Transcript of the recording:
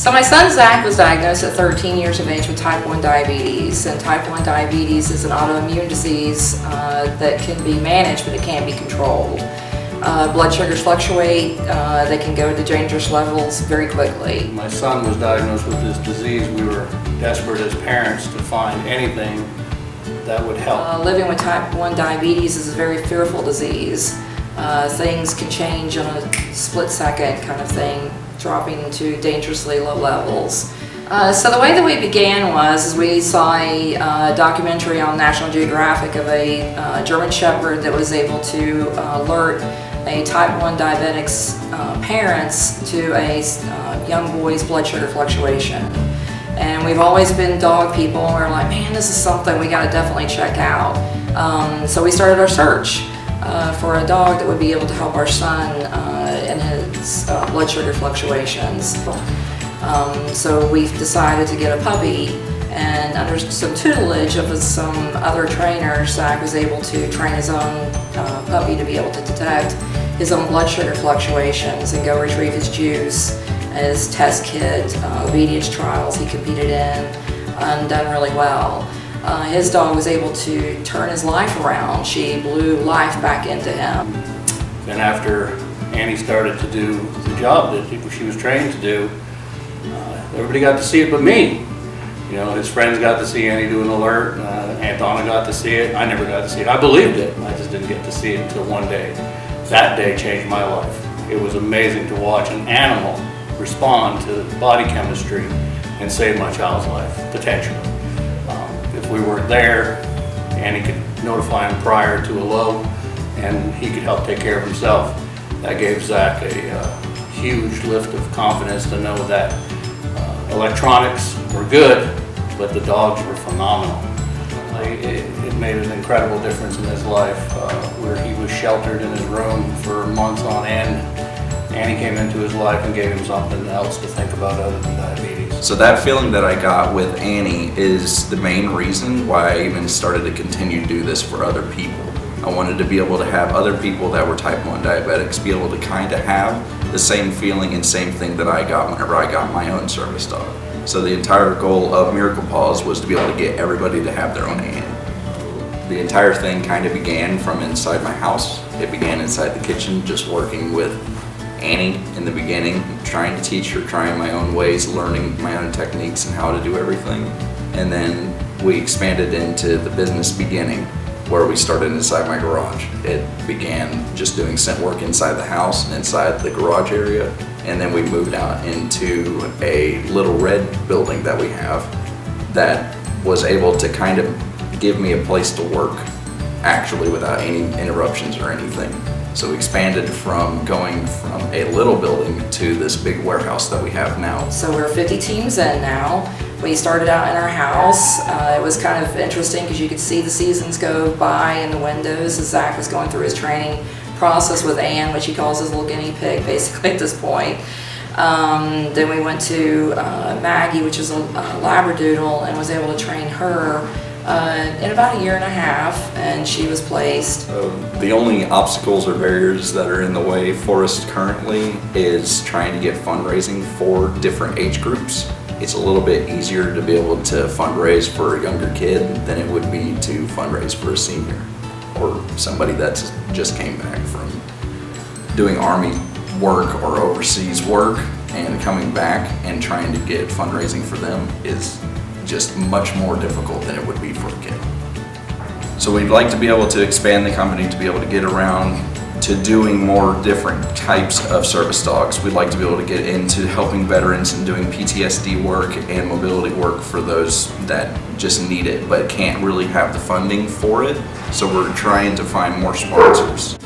So my son Zach was diagnosed at 13 years of age with type 1 diabetes, and type 1 diabetes is an autoimmune disease that can be managed, but it can't be controlled. Blood sugars fluctuate, they can go to dangerous levels very quickly. My son was diagnosed with this disease. We were desperate as parents to find anything that would help. Living with type 1 diabetes is a very fearful disease. Things can change on a split second kind of thing, dropping to dangerously low levels. So the way that we began was we saw a documentary on National Geographic of a German Shepherd that was able to alert a type 1 diabetic's parents to a young boy's blood sugar fluctuation. And we've always been dog people, and we're like, man, this is something we gotta definitely check out. So we started our search for a dog that would be able to help our son in his blood sugar fluctuations. So we've decided to get a puppy, and under some tutelage of some other trainers, Zach was able to train his own puppy to be able to detect his own blood sugar fluctuations and go retrieve his juice, his test kit, obedience trials he competed in, and done really well. His dog was able to turn his life around. She blew life back into him. Then after Annie started to do the job that she was trained to do, everybody got to see it but me. You know, his friends got to see Annie do an alert, Aunt Donna got to see it. I never got to see it. I believed it, I just didn't get to see it until one day. That day changed my life. It was amazing to watch an animal respond to body chemistry and save my child's life, potentially. If we weren't there, Annie could notify him prior to a low, and he could help take care of himself. That gave Zach a huge lift of confidence to know that electronics were good, but the dogs were phenomenal. It made an incredible difference in his life, where he was sheltered in his room for months on end. Annie came into his life and gave him something else to think about other than diabetes. So that feeling that I got with Annie is the main reason why I even started to continue to do this for other people. I wanted to be able to have other people that were type 1 diabetics be able to kind of have the same feeling and same thing that I got whenever I got my own service dog. So the entire goal of Miracle Paws was to be able to get everybody to have their own Annie. The entire thing kind of began from inside my house. It began inside the kitchen, just working with Annie in the beginning, trying to teach her, trying my own ways, learning my own techniques and how to do everything. And then we expanded into the business beginning, where we started inside my garage. It began just doing scent work inside the house and inside the garage area. And then we moved out into a little red building that we have that was able to kind of give me a place to work actually without any interruptions or anything. So we expanded from going from a little building to this big warehouse that we have now. So we're 50 teams in now. We started out in our house. It was kind of interesting because you could see the seasons go by in the windows as Zach was going through his training process with Anne, which he calls his little guinea pig basically at this point. Then we went to Maggie, which is a Labradoodle, and was able to train her in about a year and a half, and she was placed. The only obstacles or barriers that are in the way for us currently is trying to get fundraising for different age groups. It's a little bit easier to be able to fundraise for a younger kid than it would be to fundraise for a senior or somebody that's just came back from doing Army work or overseas work and coming back and trying to get fundraising for them is just much more difficult than it would be for a kid. So we'd like to be able to expand the company to be able to get around to doing more different types of service dogs. We'd like to be able to get into helping veterans and doing PTSD work and mobility work for those that just need it but can't really have the funding for it. So we're trying to find more sponsors.